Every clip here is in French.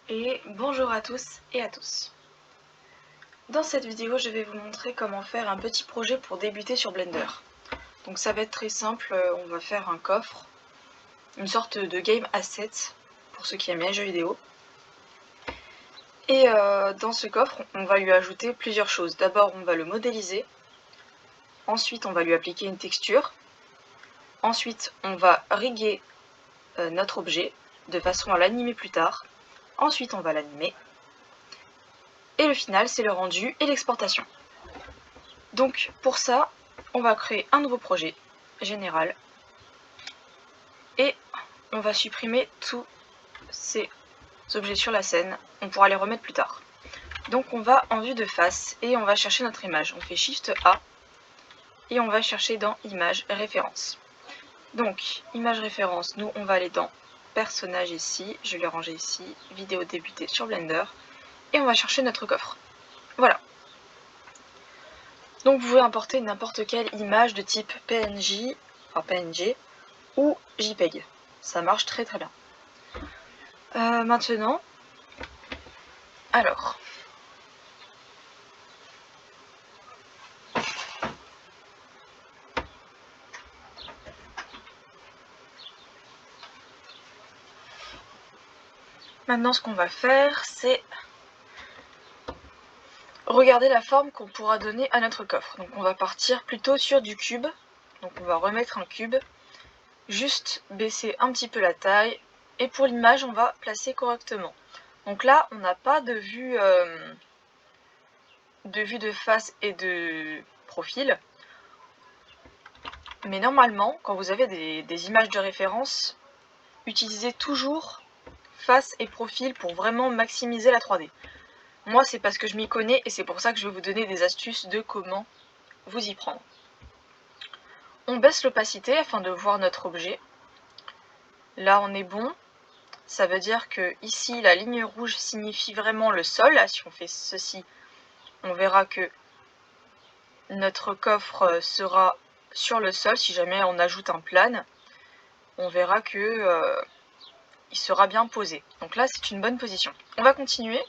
Et bonjour à tous et à tous. Dans cette vidéo, je vais vous montrer comment faire un petit projet pour débuter sur Blender. Donc ça va être très simple, on va faire un coffre, une sorte de game asset pour ceux qui aiment les jeux vidéo. Et dans ce coffre, on va lui ajouter plusieurs choses. D'abord, on va le modéliser. Ensuite, on va lui appliquer une texture. Ensuite, on va riguer notre objet de façon à l'animer plus tard. Ensuite, on va l'animer. Et le final, c'est le rendu et l'exportation. Donc pour ça, on va créer un nouveau projet général et on va supprimer tous ces objets sur la scène. On pourra les remettre plus tard. Donc on va en vue de face et on va chercher notre image. On fait Shift A et on va chercher dans Image référence. Donc Image référence, nous on va aller dans Personnage ici, je l'ai rangé ici, Vidéo débutée sur Blender et on va chercher notre coffre. Voilà. Donc vous pouvez importer n'importe quelle image de type PNG ou JPEG. Ça marche très très bien. Maintenant, alors, ce qu'on va faire, c'est regarder la forme qu'on pourra donner à notre coffre. Donc on va partir plutôt sur du cube. Donc on va remettre un cube, juste baisser un petit peu la taille. Et pour l'image, on va placer correctement. Donc là, on n'a pas de vue de face et de profil. Mais normalement, quand vous avez des images de référence, utilisez toujours face et profil pour vraiment maximiser la 3D. Moi, c'est parce que je m'y connais et c'est pour ça que je vais vous donner des astuces de comment vous y prendre. On baisse l'opacité afin de voir notre objet. Là, on est bon. Ça veut dire que ici, la ligne rouge signifie vraiment le sol. Là, si on fait ceci, on verra que notre coffre sera sur le sol. Si jamais on ajoute un plane, on verra que il sera bien posé. Donc là, c'est une bonne position. On va continuer.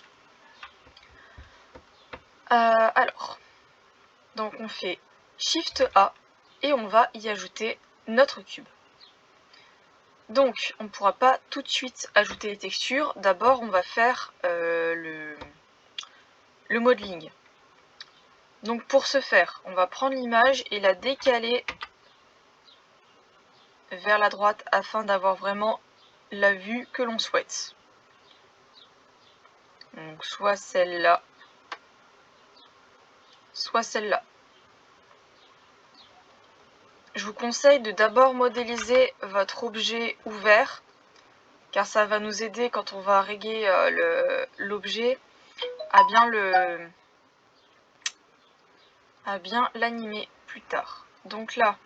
Alors, donc on fait Shift A et on va y ajouter notre cube. Donc, on ne pourra pas tout de suite ajouter les textures. D'abord, on va faire le modeling. Donc, pour ce faire, on va prendre l'image et la décaler vers la droite afin d'avoir vraiment la vue que l'on souhaite. Donc, soit celle-là, soit celle-là. Je vous conseille de d'abord modéliser votre objet ouvert, car ça va nous aider quand on va riguer l'objet à bien l'animer plus tard. Donc là,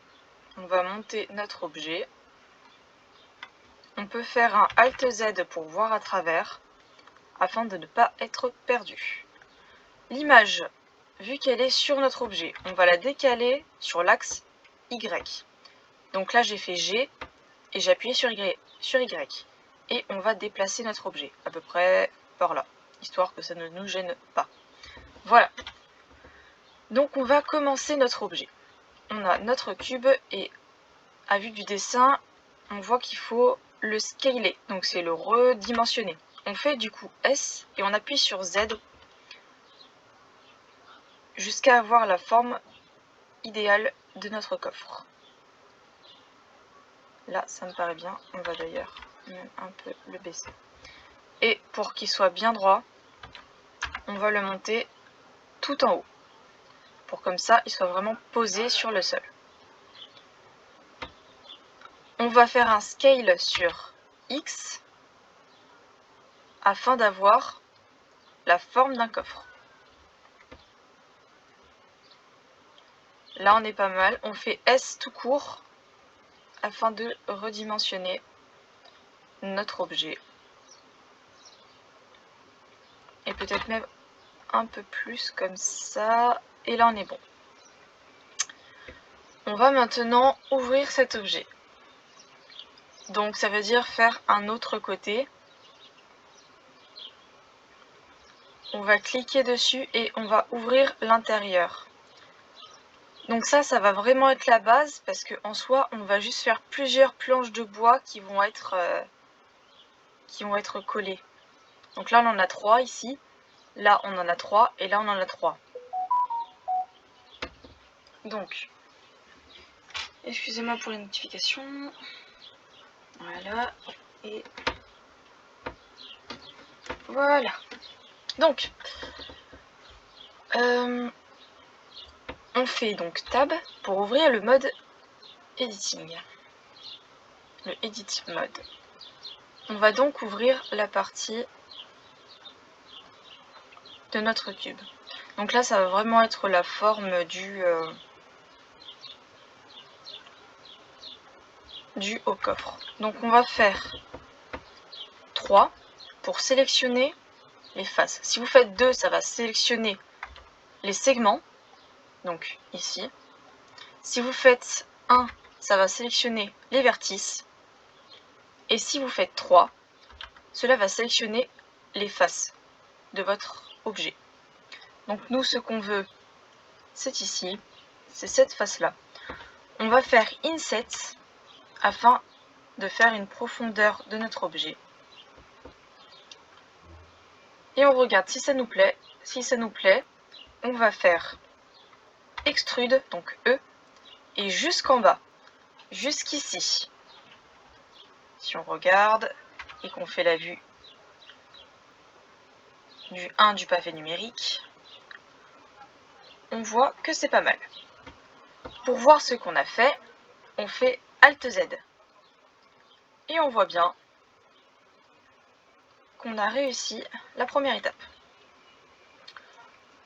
on va monter notre objet. On peut faire un Alt Z pour voir à travers, afin de ne pas être perdu. L'image, vu qu'elle est sur notre objet, on va la décaler sur l'axe Y. Donc là, j'ai fait G et j'ai appuyé sur Y. Et on va déplacer notre objet, à peu près par là, histoire que ça ne nous gêne pas. Voilà. Donc on va commencer notre objet. On a notre cube et à vue du dessin, on voit qu'il faut le scaler, donc c'est le redimensionner. On fait du coup S et on appuie sur Z jusqu'à avoir la forme idéale de notre coffre. Là, ça me paraît bien. On va d'ailleurs même un peu le baisser. Et pour qu'il soit bien droit, on va le monter tout en haut. Pour comme ça, il soit vraiment posé sur le sol. On va faire un scale sur X afin d'avoir la forme d'un coffre. Là, on est pas mal. On fait S tout court afin de redimensionner notre objet. Et peut-être même un peu plus comme ça. Et là, on est bon. On va maintenant ouvrir cet objet. Donc, ça veut dire faire un autre côté. on va cliquer dessus et on va ouvrir l'intérieur. Donc ça va vraiment être la base parce qu'en soi, on va juste faire plusieurs planches de bois qui vont être collées. Donc là, on en a 3 ici, là, on en a 3 et là, on en a 3. Donc, excusez-moi pour les notifications. Voilà, et voilà. Donc, on fait donc Tab pour ouvrir le mode Editing. Le Edit Mode. On va donc ouvrir la partie de notre cube. Donc là, ça va vraiment être la forme du haut coffre. Donc on va faire 3 pour sélectionner les faces. Si vous faites 2, ça va sélectionner les segments. Donc ici. Si vous faites 1, ça va sélectionner les vertices. Et si vous faites 3, cela va sélectionner les faces de votre objet. Donc nous, ce qu'on veut, c'est ici, c'est cette face-là. On va faire Inset afin de faire une profondeur de notre objet. Et on regarde si ça nous plaît. Si ça nous plaît, on va faire Extrude, donc E, et jusqu'en bas, jusqu'ici. Si on regarde et qu'on fait la vue du 1 du pavé numérique, on voit que c'est pas mal. Pour voir ce qu'on a fait, on fait Alt Z. Et on voit bien qu'on a réussi la première étape.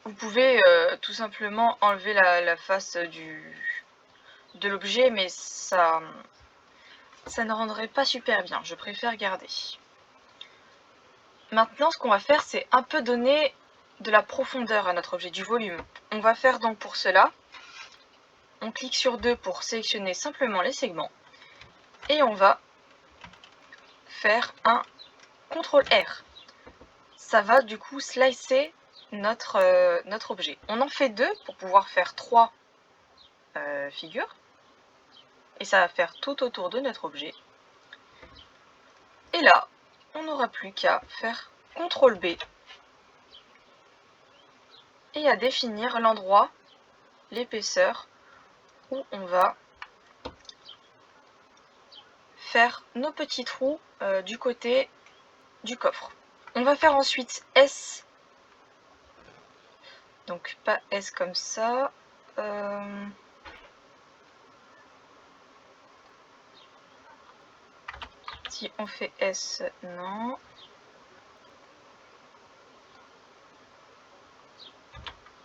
Vous pouvez tout simplement enlever la face de l'objet, mais ça ne rendrait pas super bien. Je préfère garder. Maintenant, ce qu'on va faire, c'est un peu donner de la profondeur à notre objet, du volume. On va faire donc pour cela, on clique sur 2 pour sélectionner simplement les segments. Et on va faire un CTRL-R. Ça va du coup slicer notre objet. On en fait 2 pour pouvoir faire 3 figures. Et ça va faire tout autour de notre objet. Et là, on n'aura plus qu'à faire CTRL-B et à définir l'endroit, l'épaisseur, où on va faire nos petits trous du côté du coffre. On va faire ensuite S, donc pas S comme ça. Si on fait S, non.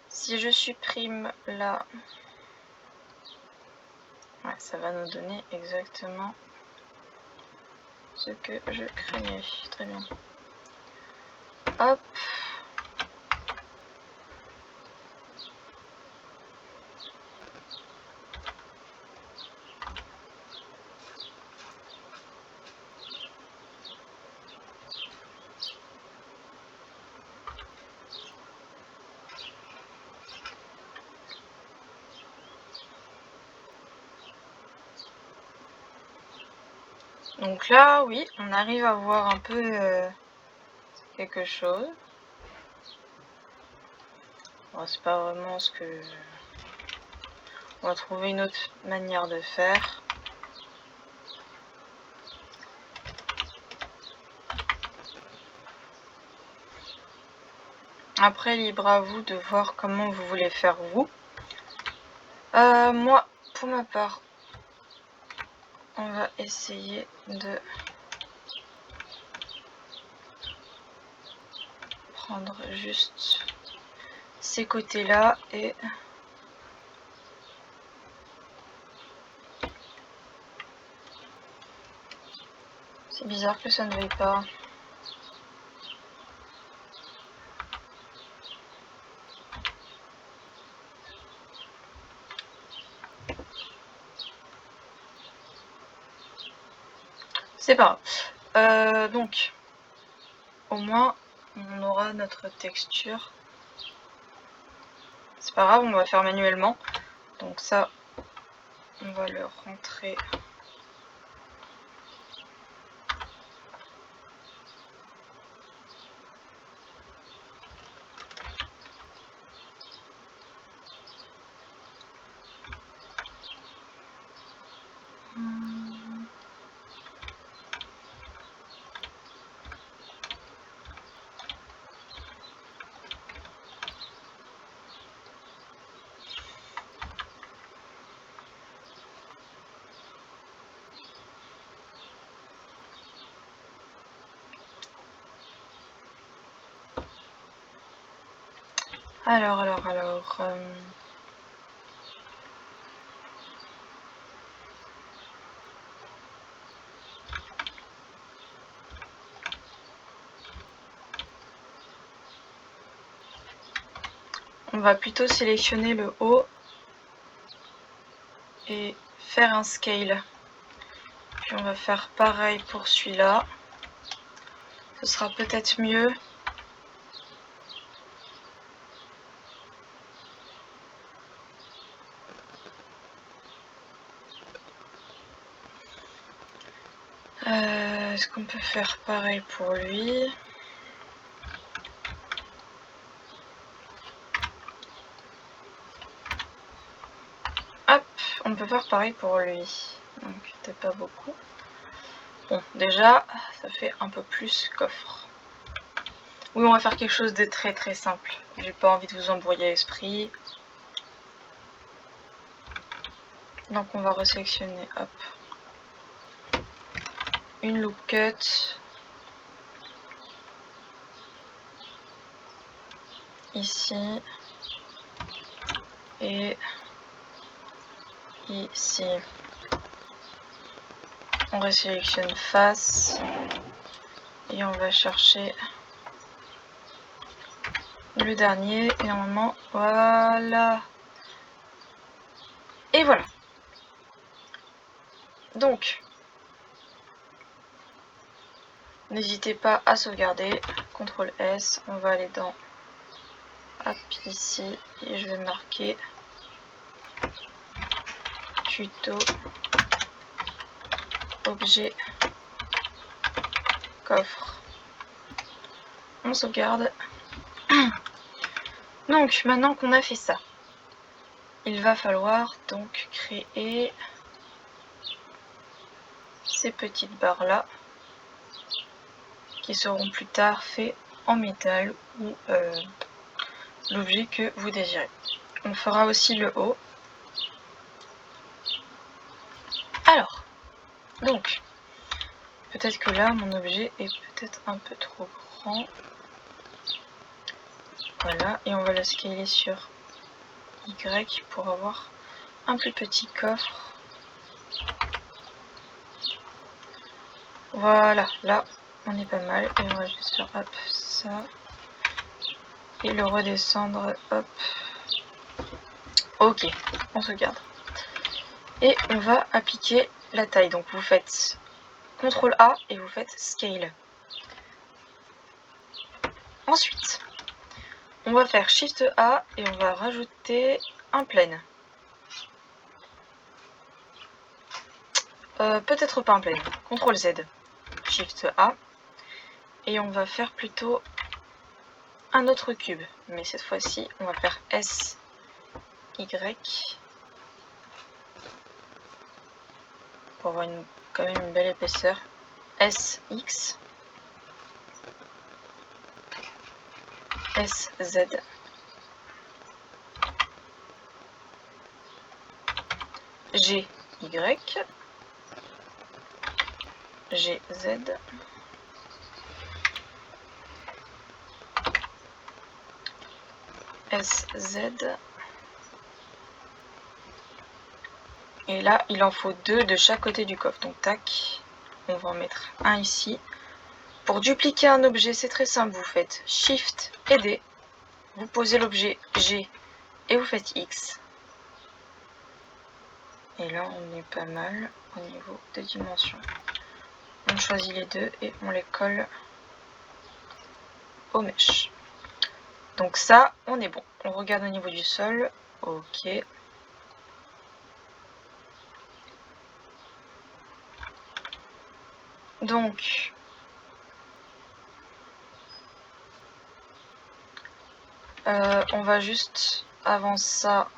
Si je supprime là, ouais, ça va nous donner exactement ce que je craignais. Très bien. Hop. Donc là, oui, on arrive à voir un peu quelque chose. Bon, c'est pas vraiment ce que... On va trouver une autre manière de faire. Après, libre à vous de voir comment vous voulez faire vous. Moi, pour ma part, on va essayer de prendre juste ces côtés-là et c'est bizarre que ça ne veuille pas. C'est pas grave. Donc, au moins, on aura notre texture. C'est pas grave, on va faire manuellement. Donc ça, on va le rentrer. Alors. On va plutôt sélectionner le haut et faire un scale. Puis on va faire pareil pour celui-là. Ce sera peut-être mieux. Est-ce qu'on peut faire pareil pour lui? Hop, on peut faire pareil pour lui. Donc peut-être pas beaucoup. Bon, déjà, ça fait un peu plus coffre. Oui, on va faire quelque chose de très très simple. J'ai pas envie de vous embrouiller l'esprit. Donc on va resélectionner, hop. Une loop cut. Ici. Et ici. On resélectionne face. Et on va chercher le dernier. Et normalement, voilà. Et voilà. Donc, n'hésitez pas à sauvegarder. CTRL S. On va aller dans hop, ici. Et je vais marquer tuto objet coffre. On sauvegarde. Donc maintenant qu'on a fait ça, il va falloir donc créer ces petites barres là qui seront plus tard faits en métal ou l'objet que vous désirez. On fera aussi le haut. Alors, donc peut-être que là mon objet est peut-être un peu trop grand. Voilà, et on va le scaler sur Y pour avoir un plus petit coffre. Voilà, là on est pas mal. Et on va juste faire hop, ça. Et le redescendre, hop. Ok, on sauvegarde. Et on va appliquer la taille. Donc vous faites CTRL A et vous faites Scale. Ensuite, on va faire Shift A et on va rajouter un plane. Peut-être pas un plane. CTRL Z. Shift A. Et on va faire plutôt un autre cube. Mais cette fois-ci, on va faire S, Y. Pour avoir quand même une belle épaisseur. S, X. S, Z. G, Y. G, Z. S, Z. Et là, il en faut deux de chaque côté du coffre. Donc, tac, on va en mettre un ici. Pour dupliquer un objet, c'est très simple. Vous faites Shift et D. Vous posez l'objet G et vous faites X. Et là, on est pas mal au niveau de dimension. On choisit les deux et on les colle aux mèches. Donc ça, on est bon. On regarde au niveau du sol. Ok. Donc, on va juste, avant ça,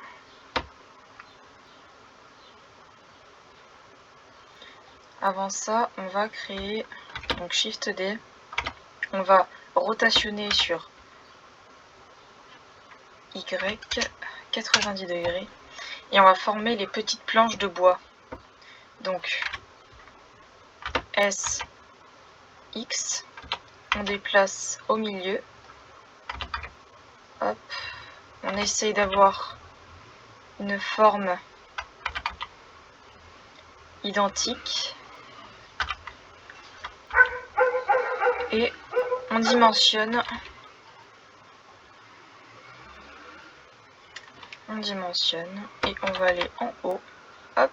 on va créer, donc Shift D, on va rotationner sur Y, 90 degrés, et on va former les petites planches de bois. Donc, S, X, on déplace au milieu, hop, on essaye d'avoir une forme identique, et on dimensionne. Et on va aller en haut, hop,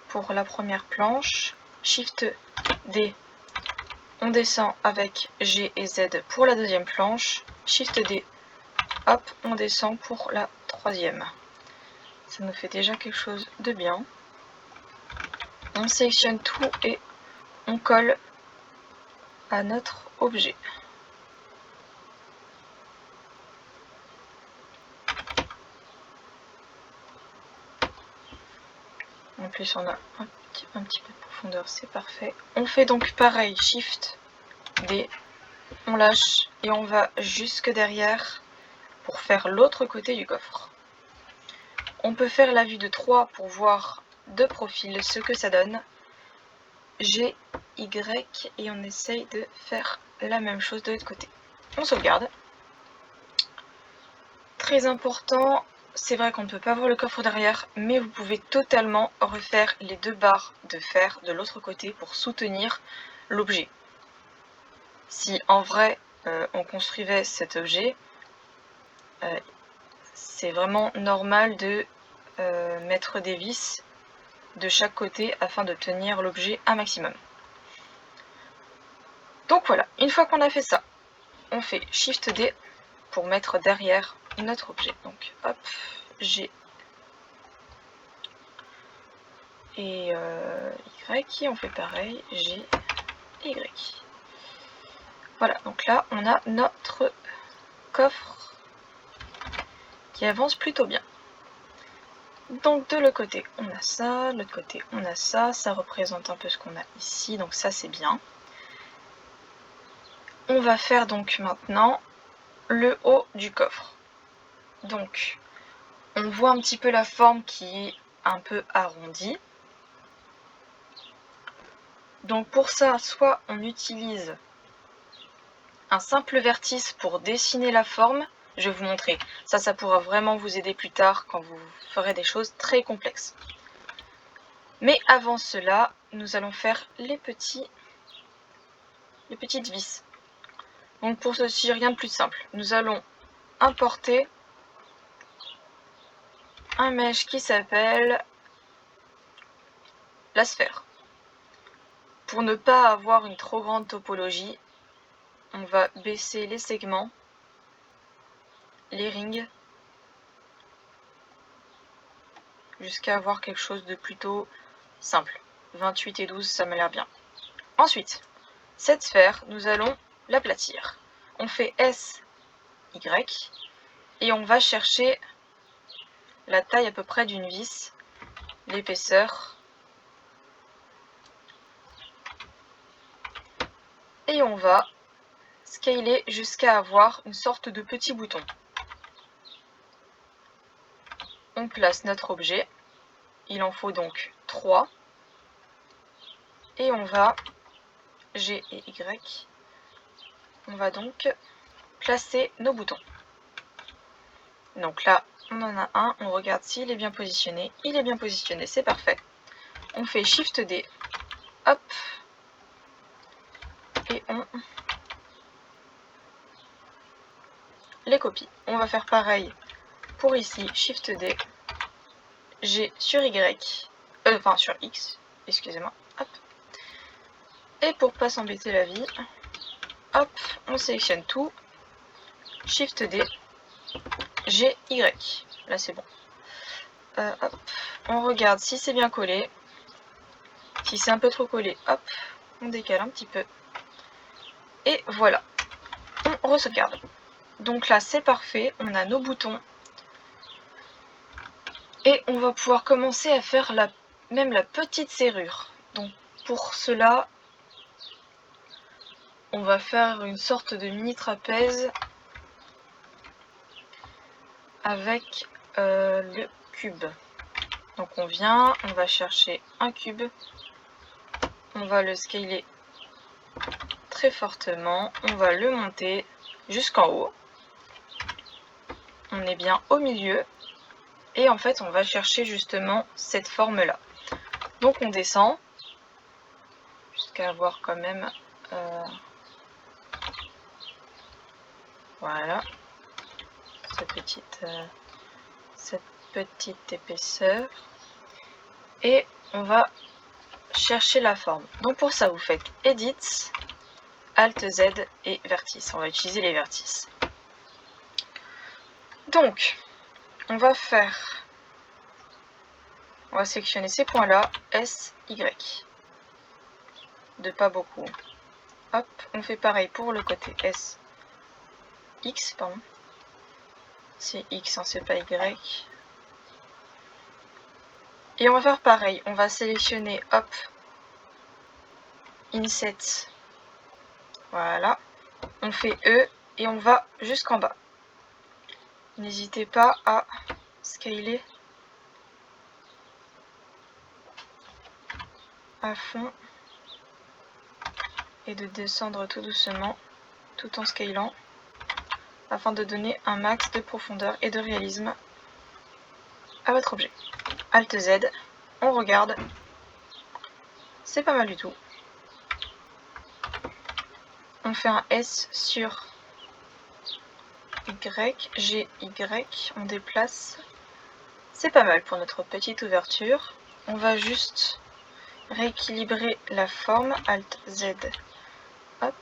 pour la première planche, Shift D, on descend avec G et Z pour la deuxième planche, Shift D, hop, on descend pour la troisième. Ça nous fait déjà quelque chose de bien. On sélectionne tout et on colle à notre objet. En plus on a un petit peu de profondeur, c'est parfait. On fait donc pareil, Shift D, on lâche et on va jusque derrière pour faire l'autre côté du coffre. On peut faire la vue de 3 pour voir de profil ce que ça donne. G, Y et on essaye de faire la même chose de l'autre côté. On sauvegarde. Très important, c'est vrai qu'on ne peut pas voir le coffre derrière, mais vous pouvez totalement refaire les 2 barres de fer de l'autre côté pour soutenir l'objet. Si en vrai on construisait cet objet, c'est vraiment normal de mettre des vis de chaque côté afin de tenir l'objet un maximum. Donc voilà, une fois qu'on a fait ça, on fait Shift D pour mettre derrière notre objet. Donc hop, G et Y, on fait pareil, G et Y. Voilà, donc là on a notre coffre qui avance plutôt bien. Donc de l'autre côté on a ça, de l'autre côté on a ça, ça représente un peu ce qu'on a ici, donc ça c'est bien. On va faire donc maintenant le haut du coffre. Donc on voit un petit peu la forme qui est un peu arrondie. Donc pour ça, soit on utilise un simple vertice pour dessiner la forme. Je vais vous montrer. Ça pourra vraiment vous aider plus tard quand vous ferez des choses très complexes. Mais avant cela, nous allons faire les petites vis. Donc pour ceci, rien de plus simple. Nous allons importer un mesh qui s'appelle la sphère. Pour ne pas avoir une trop grande topologie, on va baisser les segments, les rings, jusqu'à avoir quelque chose de plutôt simple. 28 et 12, ça m'a l'air bien. Ensuite, cette sphère, nous allons l'aplatir. On fait S, Y, et on va chercher la taille à peu près d'une vis, l'épaisseur, et on va scaler jusqu'à avoir une sorte de petit bouton. On place notre objet, il en faut donc 3, et on va, G et Y, on va donc placer nos boutons. Donc là, on en a un, on regarde s'il est bien positionné. Il est bien positionné, c'est parfait. On fait Shift D, hop, et on les copie. On va faire pareil pour ici, Shift D, G sur Y, enfin sur X, excusez-moi, hop. Et pour pas s'embêter la vie, hop, on sélectionne tout, Shift D, G, Y. Là c'est bon. Hop, on regarde si c'est bien collé. Si c'est un peu trop collé, hop, on décale un petit peu. Et voilà, on re-sauvegarde. Donc là c'est parfait, on a nos boutons. Et on va pouvoir commencer à faire même la petite serrure. Donc pour cela, on va faire une sorte de mini trapèze avec le cube. Donc on vient, on va chercher un cube, on va le scaler très fortement, on va le monter jusqu'en haut. On est bien au milieu et en fait on va chercher justement cette forme là. Donc on descend jusqu'à avoir quand même voilà cette petite épaisseur et on va chercher la forme. Donc pour ça vous faites Edit, Alt Z et vertice. On va utiliser les vertices. Donc on va sélectionner ces points là, S, Y. De pas beaucoup. Hop, on fait pareil pour le côté S, X, pardon. C'est X, hein, c'est pas Y. Et on va faire pareil, on va sélectionner, hop, Inset. Voilà. On fait E et on va jusqu'en bas. N'hésitez pas à scaler à fond et de descendre tout doucement tout en scalant afin de donner un max de profondeur et de réalisme à votre objet. Alt Z, on regarde, c'est pas mal du tout. On fait un S sur Y, G, Y, on déplace. C'est pas mal pour notre petite ouverture. On va juste rééquilibrer la forme, Alt Z, hop.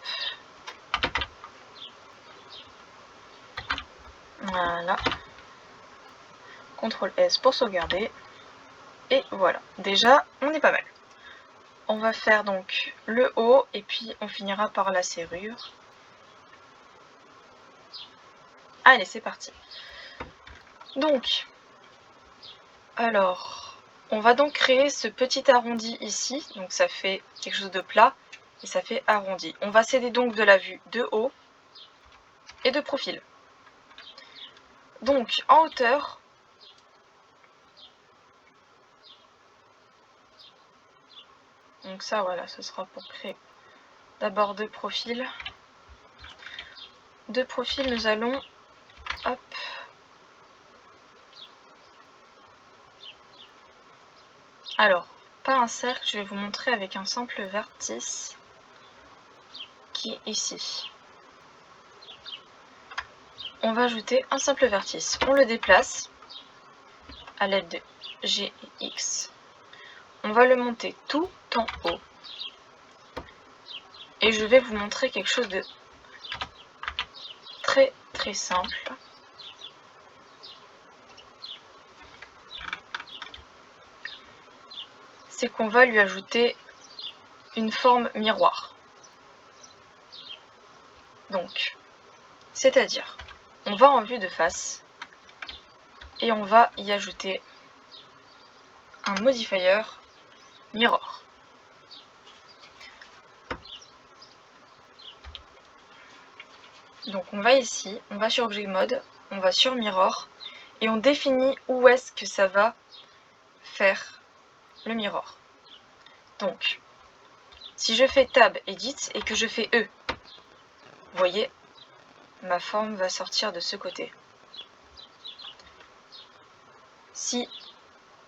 Voilà. CTRL S pour sauvegarder. Et voilà, déjà on est pas mal. On va faire donc le haut et puis on finira par la serrure. Allez, c'est parti. Donc, alors, on va donc créer ce petit arrondi ici. Donc ça fait quelque chose de plat et ça fait arrondi. On va s'aider donc de la vue de haut et de profil. Donc en hauteur, donc ça voilà, ce sera pour créer d'abord de profil. De profil, nous allons, hop, alors, pas un cercle, je vais vous montrer avec un simple vertice qui est ici. On va ajouter un simple vertice. On le déplace à l'aide de G et X. On va le monter tout en haut. Et je vais vous montrer quelque chose de très très simple. C'est qu'on va lui ajouter une forme miroir. Donc, c'est-à-dire, on va en vue de face et on va y ajouter un modifier mirror. Donc on va ici, on va sur Object Mode, on va sur Mirror et on définit où est-ce que ça va faire le mirror. Donc, si je fais Tab, Edit et que je fais E, vous voyez, ma forme va sortir de ce côté. Si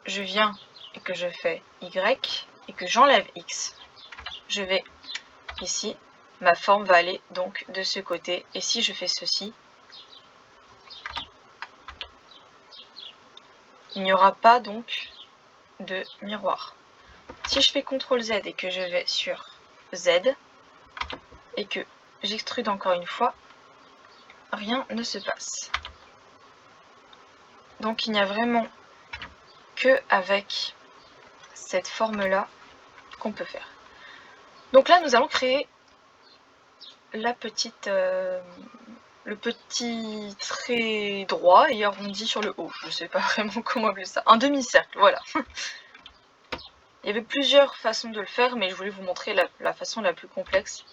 je viens et que je fais Y et que j'enlève X, je vais ici, ma forme va aller donc de ce côté. Et si je fais ceci, il n'y aura pas donc de miroir. Si je fais CTRL Z et que je vais sur Z et que j'extrude encore une fois, rien ne se passe. Donc il n'y a vraiment que avec cette forme-là qu'on peut faire. Donc là, nous allons créer la petite, le petit trait droit et arrondi sur le haut. Je ne sais pas vraiment comment appeler ça. Un demi-cercle, voilà. Il y avait plusieurs façons de le faire, mais je voulais vous montrer la façon la plus complexe.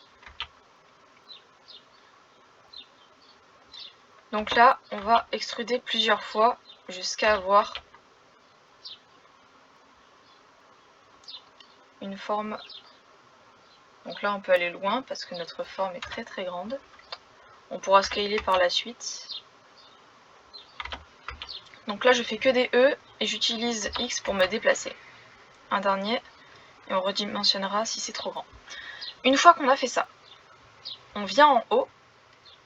Donc là, on va extruder plusieurs fois jusqu'à avoir une forme. Donc là, on peut aller loin parce que notre forme est très très grande. On pourra scaler par la suite. Donc là, je fais que des E et j'utilise X pour me déplacer. Un dernier et on redimensionnera si c'est trop grand. Une fois qu'on a fait ça, on vient en haut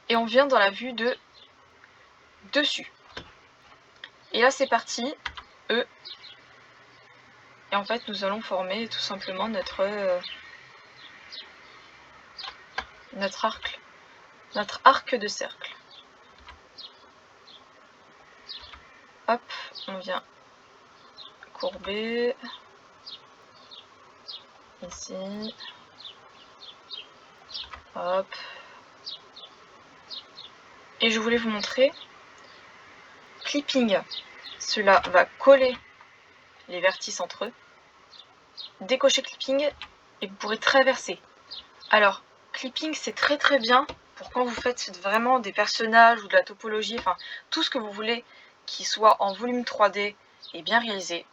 et on vient dans la vue de dessus. Et là, c'est parti, E. Et en fait, nous allons former tout simplement notre arc de cercle. Hop, on vient courber. Ici. Hop. Et je voulais vous montrer clipping. Cela va coller les vertices entre eux. Décocher clipping et vous pourrez traverser. Alors, clipping, c'est très très bien pour quand vous faites vraiment des personnages ou de la topologie, enfin tout ce que vous voulez qui soit en volume 3D et bien réalisé.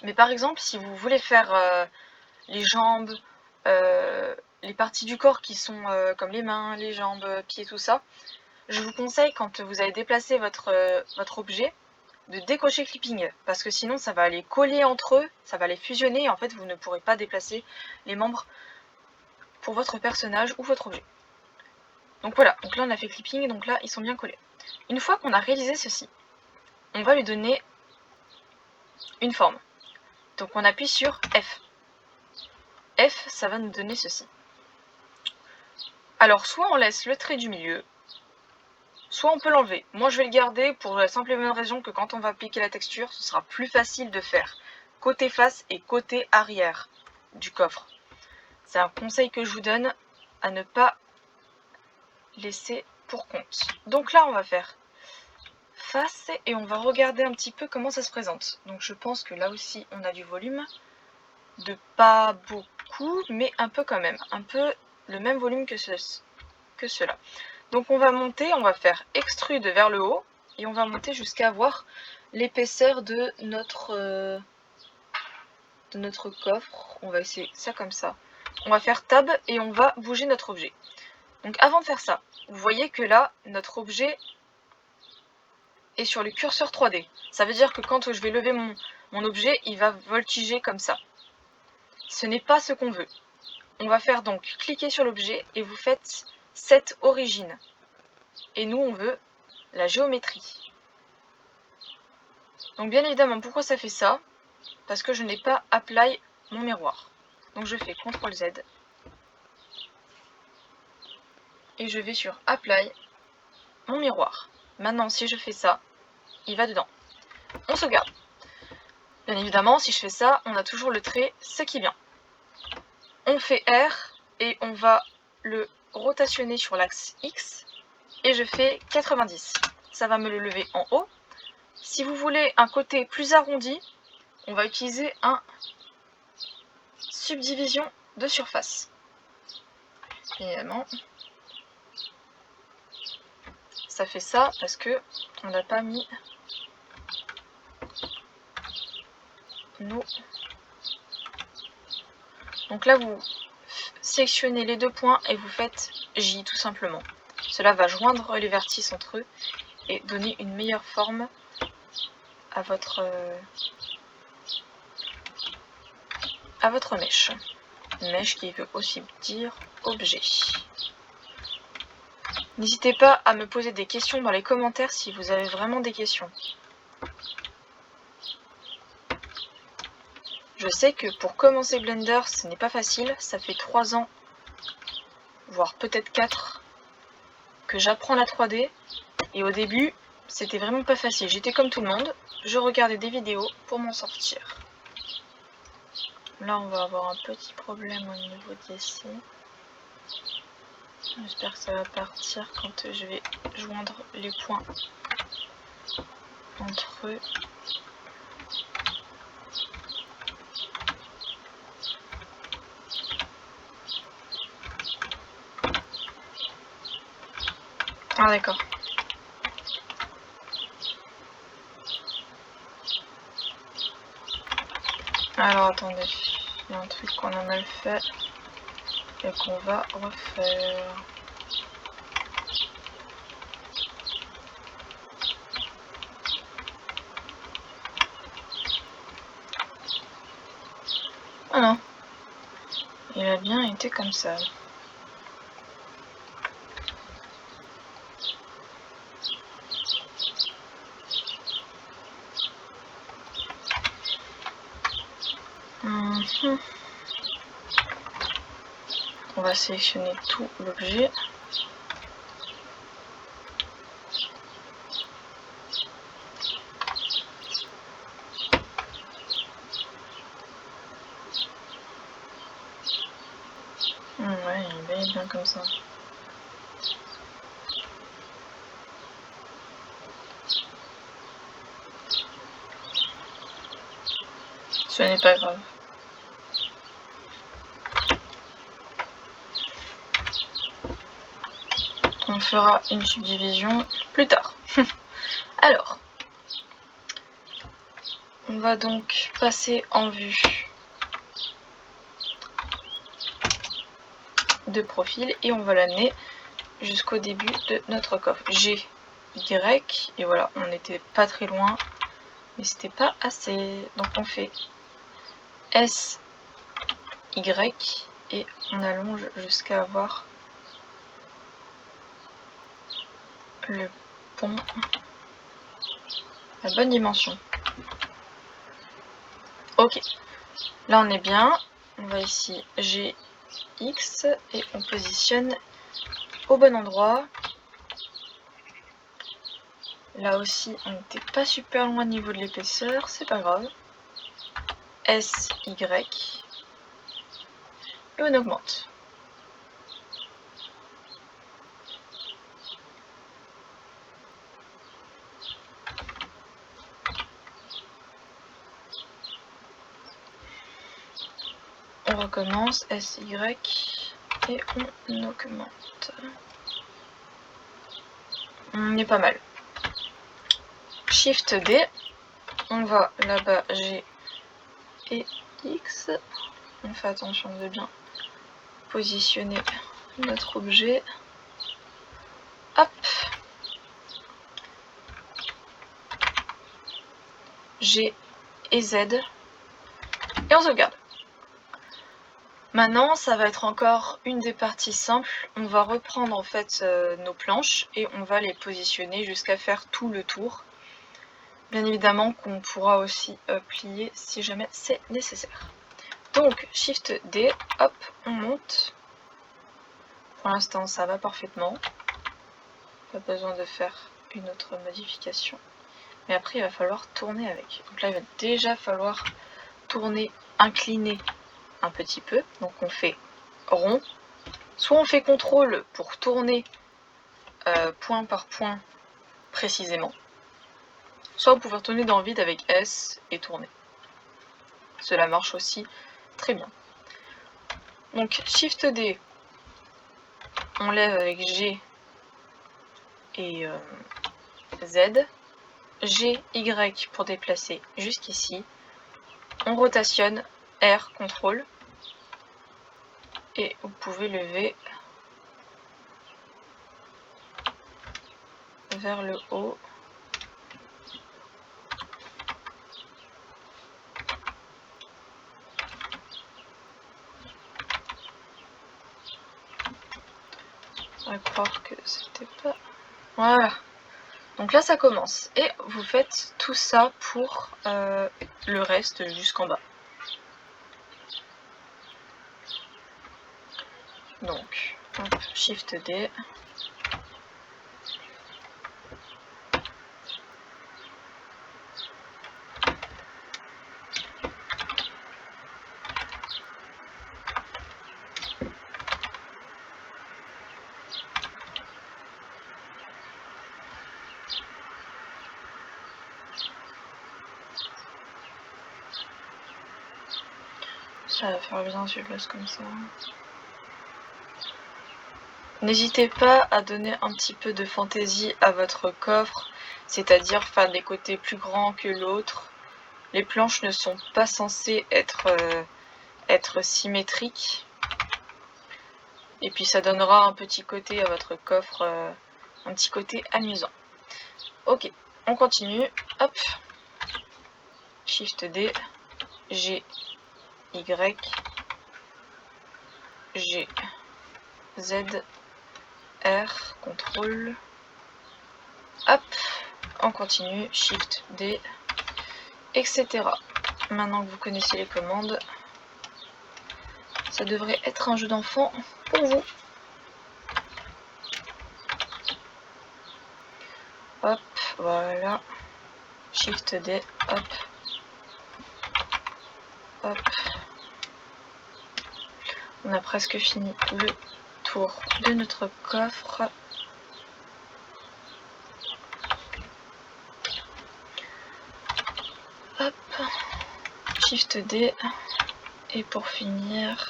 Mais par exemple, si vous voulez faire les jambes, les parties du corps qui sont comme les mains, les jambes, pieds, tout ça, je vous conseille quand vous allez déplacer votre objet de décocher clipping, parce que sinon ça va aller coller entre eux, ça va les fusionner et en fait vous ne pourrez pas déplacer les membres pour votre personnage ou votre objet. Donc voilà, donc là on a fait clipping, donc là ils sont bien collés. Une fois qu'on a réalisé ceci, on va lui donner une forme. Donc on appuie sur F. F, ça va nous donner ceci. Alors soit on laisse le trait du milieu, soit on peut l'enlever. Moi je vais le garder pour la simple et bonne raison que quand on va appliquer la texture, ce sera plus facile de faire côté face et côté arrière du coffre. C'est un conseil que je vous donne à ne pas laisser pour compte. Donc là on va faire face et on va regarder un petit peu comment ça se présente. Donc je pense que là aussi on a du volume, de pas beaucoup mais un peu quand même, un peu le même volume que cela. Donc on va monter, on va faire extrude vers le haut et on va monter jusqu'à avoir l'épaisseur de notre coffre. On va essayer ça comme ça. On va faire tab et on va bouger notre objet. Donc avant de faire ça, vous voyez que là, notre objet est sur le curseur 3D. Ça veut dire que quand je vais lever mon objet, il va voltiger comme ça. Ce n'est pas ce qu'on veut. On va faire donc cliquer sur l'objet et vous faites Set origine. Et nous, on veut la géométrie. Donc bien évidemment, pourquoi ça fait ça? Parce que je n'ai pas apply mon miroir. Donc je fais CTRL Z. Et je vais sur apply mon miroir. Maintenant, si je fais ça, il va dedans. On sauvegarde. Bien évidemment, si je fais ça, on a toujours le trait ce qui vient. On fait R et on va le rotationner sur l'axe X. Et je fais 90. Ça va me le lever en haut. Si vous voulez un côté plus arrondi, on va utiliser un subdivision de surface. Évidemment, ça fait ça parce que on n'a pas mis nos... Donc là, vous sélectionnez les deux points et vous faites J tout simplement. Cela va joindre les vertices entre eux et donner une meilleure forme à votre mèche. Une mèche qui veut aussi dire objet. N'hésitez pas à me poser des questions dans les commentaires si vous avez vraiment des questions. Je sais que pour commencer Blender, ce n'est pas facile. Ça fait 3 ans, voire peut-être 4 que j'apprends la 3D. Et au début, c'était vraiment pas facile. J'étais comme tout le monde, je regardais des vidéos pour m'en sortir. Là, on va avoir un petit problème au niveau d'ici. J'espère que ça va partir quand je vais joindre les points entre eux. Ah d'accord. Alors attendez, il y a un truc qu'on a mal fait et qu'on va refaire. Ah non, il a bien été comme ça. On va sélectionner tout l'objet. Ouais, il est bien comme ça. Ce n'est pas grave. On fera une subdivision plus tard. Alors, on va donc passer en vue de profil et on va l'amener jusqu'au début de notre coffre. G, Y, et voilà, on n'était pas très loin, mais c'était pas assez. Donc on fait S, Y, et on allonge jusqu'à avoir le pont, la bonne dimension. Ok, là on est bien. On va ici G, X et on positionne au bon endroit. Là aussi on n'était pas super loin au niveau de l'épaisseur, c'est pas grave. S, Y et on augmente. On recommence, S, Y et on augmente. On est pas mal. Shift D, on va là-bas G et X. On fait attention de bien positionner notre objet. Hop. G et Z. Et on sauvegarde. Maintenant, ça va être encore une des parties simples. On va reprendre en fait nos planches et on va les positionner jusqu'à faire tout le tour. Bien évidemment qu'on pourra aussi plier si jamais c'est nécessaire. Donc, Shift D, hop, on monte. Pour l'instant, ça va parfaitement. Pas besoin de faire une autre modification. Mais après, il va falloir tourner avec. Donc là, il va déjà falloir tourner, incliner un petit peu. Donc on fait rond. Soit on fait CTRL pour tourner point par point précisément. Soit vous pouvez retourner dans le vide avec S et tourner. Cela marche aussi très bien. Donc Shift D, on lève avec G et Z. G, Y pour déplacer jusqu'ici. On rotationne, R, CTRL. Et vous pouvez lever vers le haut. On va croire que c'était pas... Voilà. Donc là ça commence. Et vous faites tout ça pour le reste jusqu'en bas. Donc Hop, Shift D. Ça va faire bien si je laisse comme ça. N'hésitez pas à donner un petit peu de fantaisie à votre coffre, c'est-à-dire faire des côtés plus grands que l'autre. Les planches ne sont pas censées être symétriques. Et puis ça donnera un petit côté à votre coffre, un petit côté amusant. Ok, on continue. Hop. Shift D, G, Y, G, Z, R, CTRL. Hop, on continue. Shift D, etc. Maintenant que vous connaissez les commandes, ça devrait être un jeu d'enfant pour vous. Hop, voilà. Shift D, hop. Hop. On a presque fini le tour de notre coffre. Hop. Shift D. Et pour finir...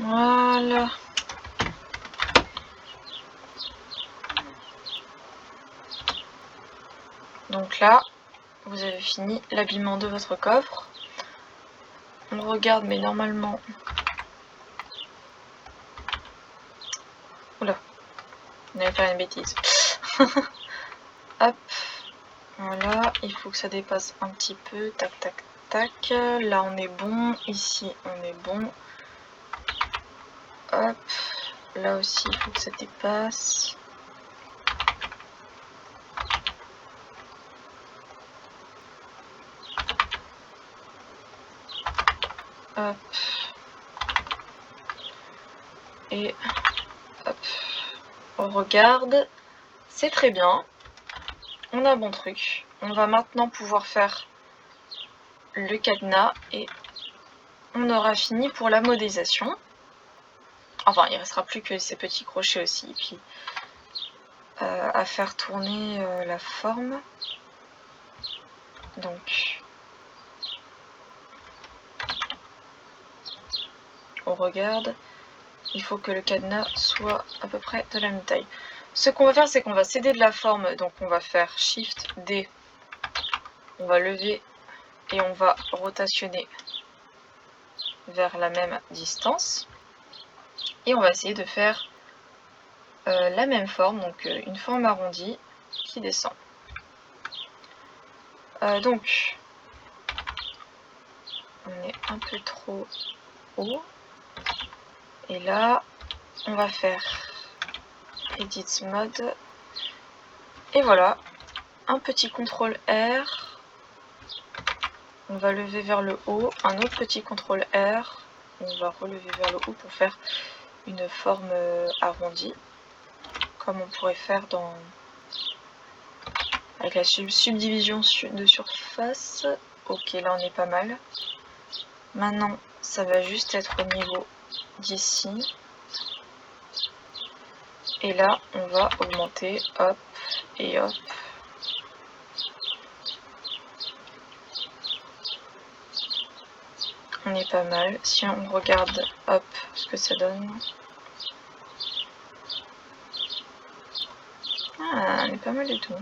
Voilà. Donc là, vous avez fini l'habillement de votre coffre. On regarde, mais normalement... Oula, on allait faire une bêtise. Hop, voilà, il faut que ça dépasse un petit peu. Tac, tac, tac. Là, on est bon. Ici, on est bon. Hop, là aussi, il faut que ça dépasse. Hop. Et hop. On regarde. C'est très bien. On a un bon truc. On va maintenant pouvoir faire le cadenas et on aura fini pour la modélisation. Enfin, il ne restera plus que ces petits crochets aussi. Et puis, à faire tourner la forme. Donc, on regarde. Il faut que le cadenas soit à peu près de la même taille. Ce qu'on va faire, c'est qu'on va céder de la forme. Donc, on va faire Shift D. On va lever et on va rotationner vers la même distance. Et on va essayer de faire la même forme, donc une forme arrondie qui descend. Donc, on est un peu trop haut. Et là, on va faire Edit Mode. Et voilà, un petit CTRL R. On va lever vers le haut, un autre petit CTRL R. On va relever vers le haut pour faire une forme arrondie, comme on pourrait faire avec la subdivision de surface. Ok, là on est pas mal. Maintenant, ça va juste être au niveau d'ici. Et là, on va augmenter, hop, et hop. On est pas mal. Si on regarde, hop, ce que ça donne. Ah, on est pas mal du tout.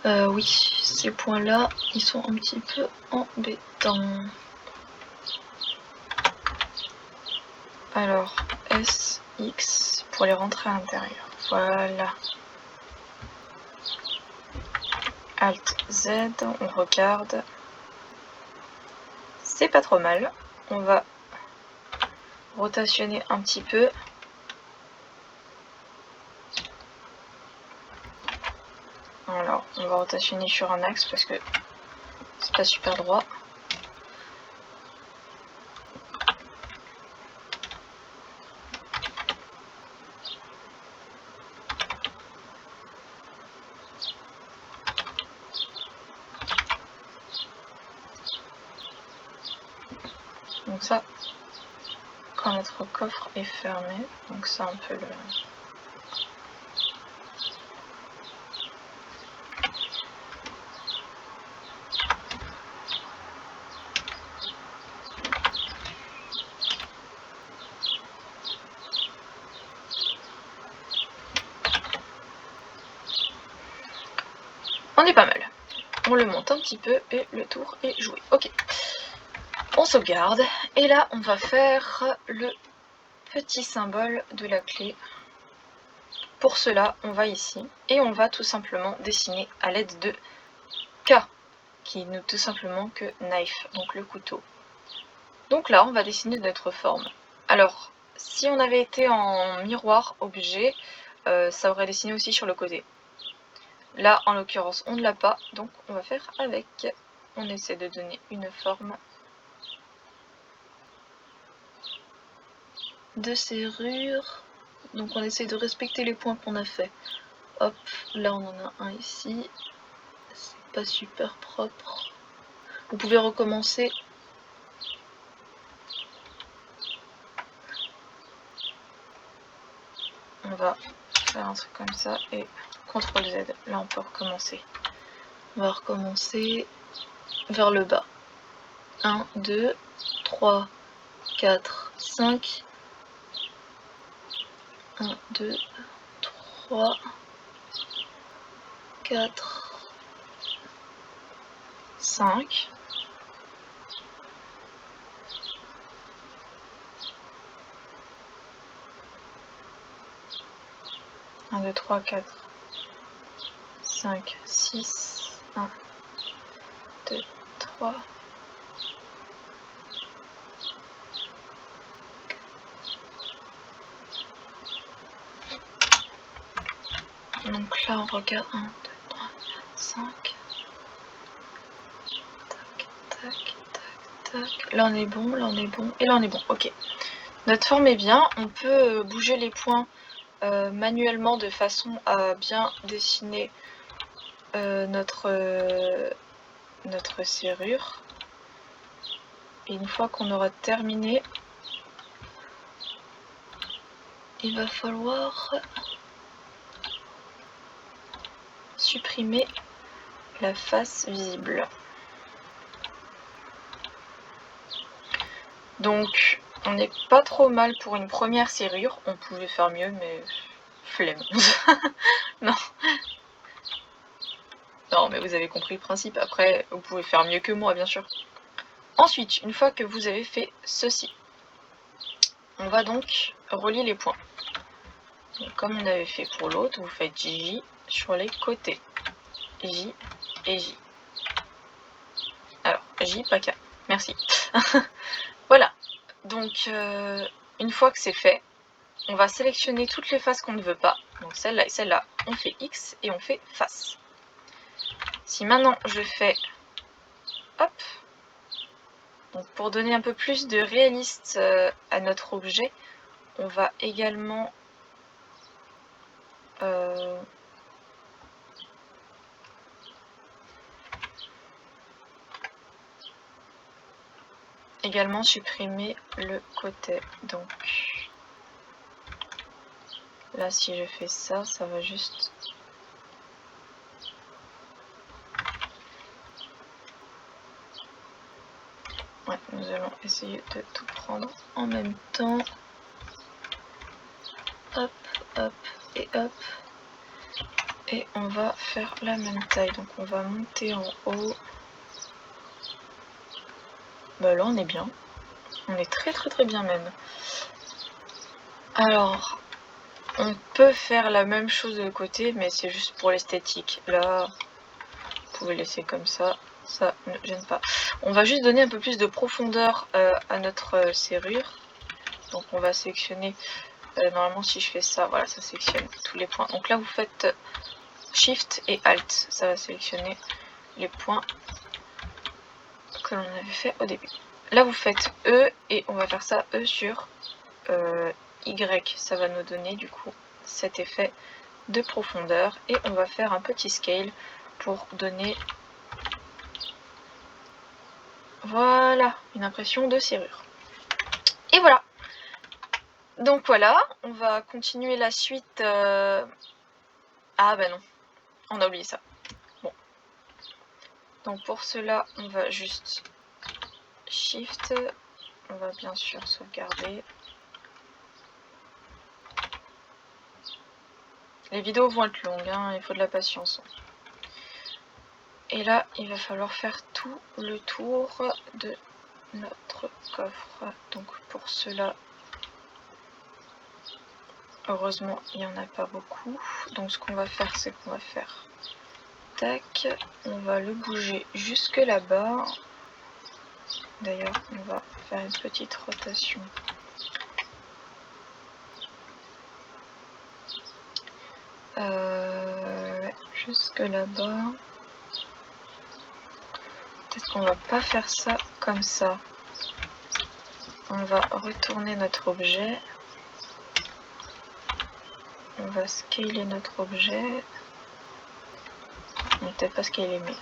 Oui, ces points-là, ils sont un petit peu embêtants. Alors, S, X, pour les rentrer à l'intérieur. Voilà. Alt, Z, on regarde. C'est pas trop mal. On va rotationner un petit peu. Alors, on va rotationner sur un axe parce que c'est pas super droit. Donc ça, quand notre coffre est fermé, donc ça un peu le... On est pas mal. On le monte un petit peu et le tour est joué. Ok. On sauvegarde. Et là, on va faire le petit symbole de la clé. Pour cela, on va ici et on va tout simplement dessiner à l'aide de K, qui n'est tout simplement que knife, donc le couteau. Donc là, on va dessiner notre forme. Alors, si on avait été en miroir objet, ça aurait dessiné aussi sur le côté. Là, en l'occurrence, on ne l'a pas, donc on va faire avec. On essaie de donner une forme de serrure. Donc on essaie de respecter les points qu'on a fait. Hop, là on en a un ici. C'est pas super propre. Vous pouvez recommencer. On va faire un truc comme ça et CTRL Z. Là on peut recommencer. On va recommencer vers le bas. 1, 2, 3, 4, 5. 1, 2, 3, 4, 5. Un, 2, 3, 4, 5, 6. 1, 2, 3. Donc là on regarde 1, 2, 3, 4, 5. Tac, tac, tac, tac. Là on est bon, là on est bon, et là on est bon. Ok. Notre forme est bien. On peut bouger les points manuellement de façon à bien dessiner notre serrure. Et une fois qu'on aura terminé, il va falloir supprimer la face visible. Donc on n'est pas trop mal pour une première serrure. On pouvait faire mieux, mais flemme. Non. Non, mais vous avez compris le principe. Après, vous pouvez faire mieux que moi, bien sûr. Ensuite, une fois que vous avez fait ceci, on va donc relier les points. Donc, comme on avait fait pour l'autre, vous faites J sur les côtés. J et J. Alors, J, pas K. Merci. Voilà. Donc, une fois que c'est fait, on va sélectionner toutes les faces qu'on ne veut pas. Donc, celle-là et celle-là, on fait X et on fait face. Si maintenant je fais... Hop. Donc, pour donner un peu plus de réaliste à notre objet, on va également supprimer le côté. Donc là, si je fais ça, ça va juste... Ouais, nous allons essayer de tout prendre en même temps. Hop, hop et hop. Et on va faire la même taille. Donc on va monter en haut. Bah là on est bien. On est très bien même. Alors, on peut faire la même chose de côté, mais c'est juste pour l'esthétique. Là, vous pouvez laisser comme ça ne gêne pas. On va juste donner un peu plus de profondeur à notre serrure. Donc on va sélectionner, normalement si je fais ça, voilà, ça sélectionne tous les points. Donc là vous faites Shift et Alt, ça va sélectionner les points que l'on avait fait au début. Là vous faites E et on va faire ça E sur Y, ça va nous donner du coup cet effet de profondeur et on va faire un petit scale pour donner, voilà, une impression de serrure. Et voilà, donc voilà, on va continuer la suite. Ah bah non, on a oublié ça. Bon, donc pour cela on va juste Shift, on va bien sûr sauvegarder. Les vidéos vont être longues, hein, il faut de la patience. Et là, il va falloir faire tout le tour de notre coffre. Donc pour cela, heureusement, il n'y en a pas beaucoup. Donc ce qu'on va faire, c'est qu'on va faire tac, on va le bouger jusque là-bas. D'ailleurs, on va faire une petite rotation. Jusque là-bas. Peut-être qu'on va pas faire ça comme ça. On va retourner notre objet. On va scaler notre objet. On va peut-être pas scaler, mais...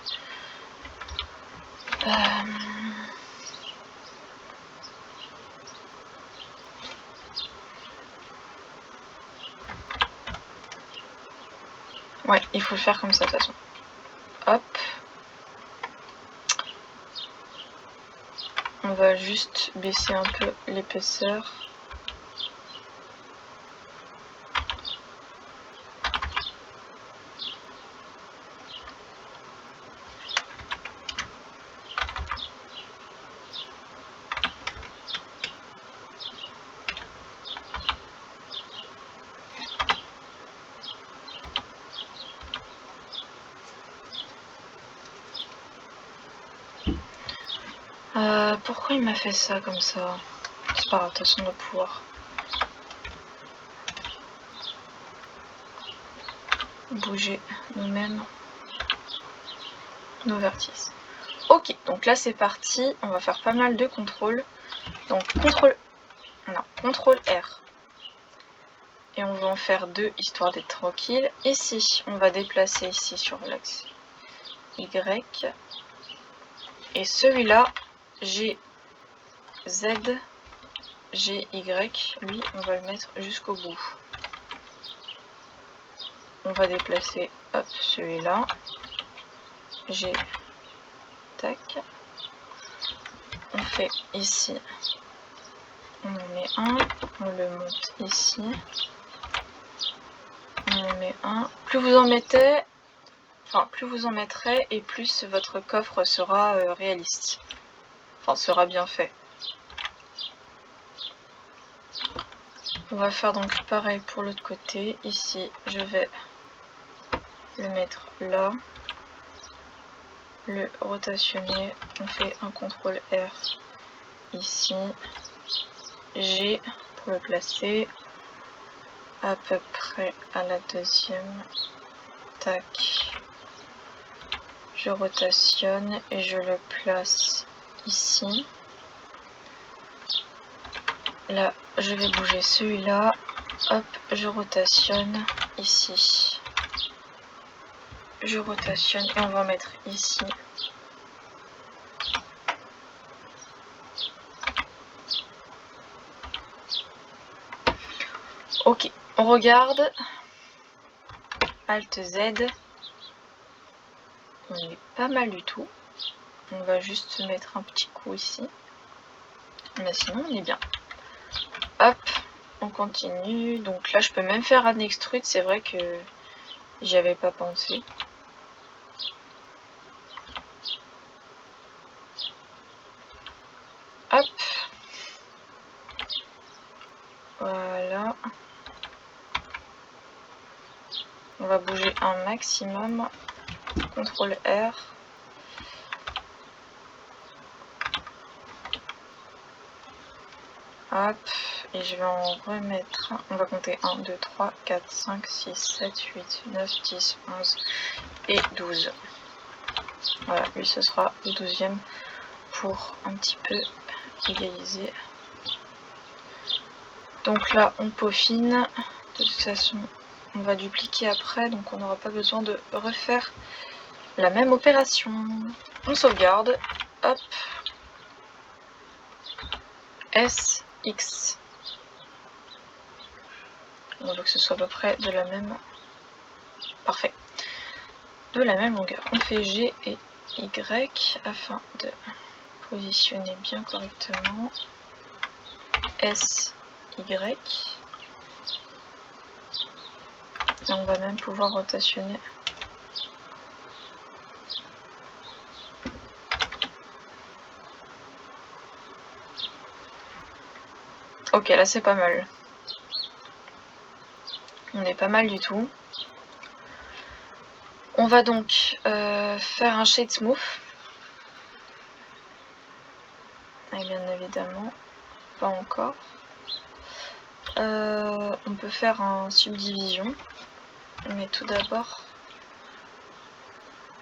Ouais, il faut le faire comme ça de toute façon. Hop. On va juste baisser un peu l'épaisseur. Pourquoi il m'a fait ça comme ça? C'est pas grave, de toute façon on va pouvoir bouger nous-mêmes nos vertices. Ok, donc là c'est parti, on va faire pas mal de contrôle. Donc contrôle R. Et on va en faire deux histoire d'être tranquille. Ici, on va déplacer ici sur l'axe Y. Et celui-là, G, Z, G, Y, lui, on va le mettre jusqu'au bout. On va déplacer, hop, celui-là. G, tac. On fait ici. On en met un. On le monte ici. On en met un. Plus vous en mettez, enfin, plus vous en mettrez et plus votre coffre sera réaliste. Enfin, sera bien fait. On va faire donc pareil pour l'autre côté. Ici, je vais le mettre là. Le rotationner. On fait un CTRL R ici. G pour le placer à peu près à la deuxième. Tac. Je rotationne et je le place ici. Là, je vais bouger celui-là. Hop, je rotationne ici. Je rotationne et on va mettre ici. Ok, on regarde. Alt Z. On est pas mal du tout. On va juste se mettre un petit coup ici. Mais sinon, on est bien. Hop, on continue. Donc là, je peux même faire un extrude. C'est vrai que J'y avais pas pensé. Hop. Voilà. On va bouger un maximum. CTRL R. Hop. Et je vais en remettre. On va compter 1, 2, 3, 4, 5, 6, 7, 8, 9, 10, 11 et 12. Voilà, lui ce sera le 12e pour un petit peu égaliser. Donc là on peaufine. De toute façon on va dupliquer après, donc on n'aura pas besoin de refaire la même opération. On sauvegarde. Hop. S, X. On veut que ce soit à peu près de la même. Parfait. De la même longueur. On fait G et Y afin de positionner bien correctement. S, Y. Et on va même pouvoir rotationner. Ok, là c'est pas mal. On est pas mal du tout. On va donc faire un shade smooth. Et bien évidemment, pas encore. On peut faire un subdivision. Mais tout d'abord,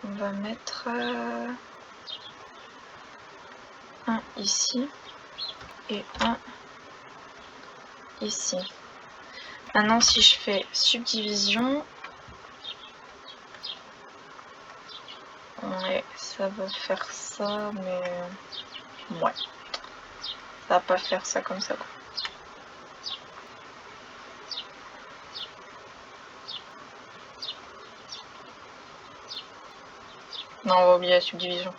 on va mettre un ici et un ici. Maintenant, si je fais subdivision, ouais, ça va faire ça, mais ouais, ça va pas faire ça comme ça, quoi. Non, on va oublier la subdivision.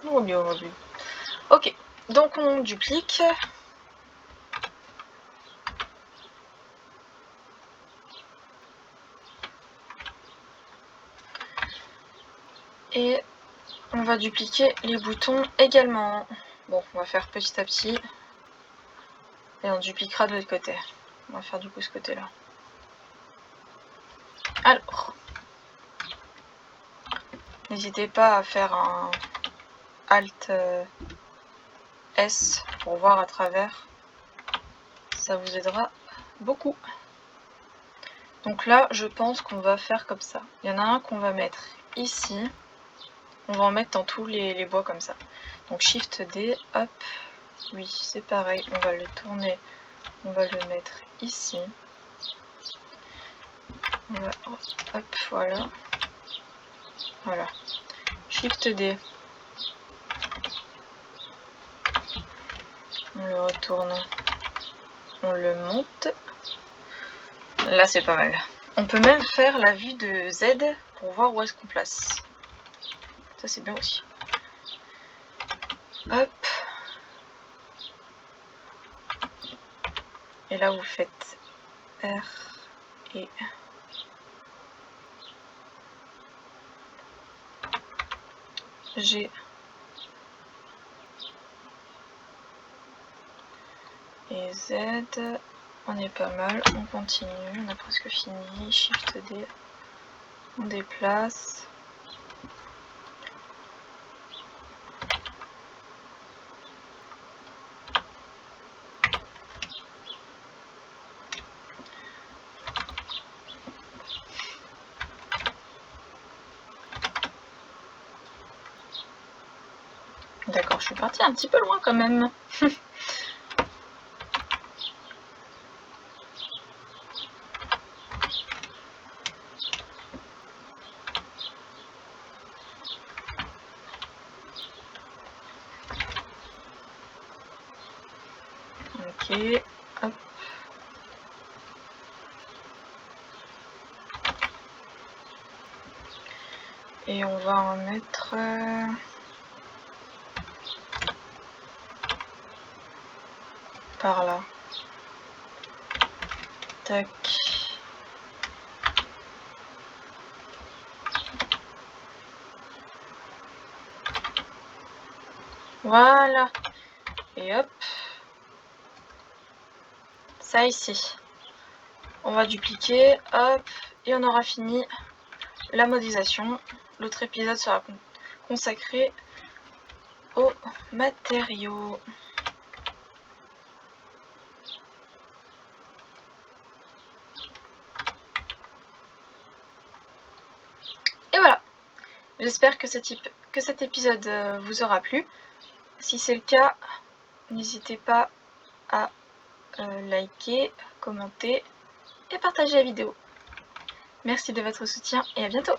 On va oublier. Ok, donc on duplique. Et on va dupliquer les boutons également. Bon, on va faire petit à petit. Et on dupliquera de l'autre côté. On va faire du coup ce côté-là. Alors, n'hésitez pas à faire un Alt S pour voir à travers. Ça vous aidera beaucoup. Donc là, je pense qu'on va faire comme ça. Il y en a un qu'on va mettre ici. On va en mettre dans tous les bois comme ça. Donc Shift D, hop. Oui, c'est pareil. On va le tourner. On va le mettre ici. On va, hop, voilà. Voilà. Shift D. On le retourne. On le monte. Là, c'est pas mal. On peut même faire la vue de Z pour voir où est-ce qu'on place. Ça, c'est bien aussi. Hop. Et là, vous faites R et G. Et Z. On est pas mal. On continue. On a presque fini. Shift D. On déplace. D'accord, je suis partie un petit peu loin quand même. Ok, hop. Et on va en mettre par là. Tac. Voilà. Et hop. Ça ici. On va dupliquer, hop, et on aura fini la modélisation. L'autre épisode sera consacré aux matériaux. Et voilà. J'espère que cet épisode vous aura plu. Si c'est le cas, n'hésitez pas à liker, commenter et partager la vidéo. Merci de votre soutien et à bientôt.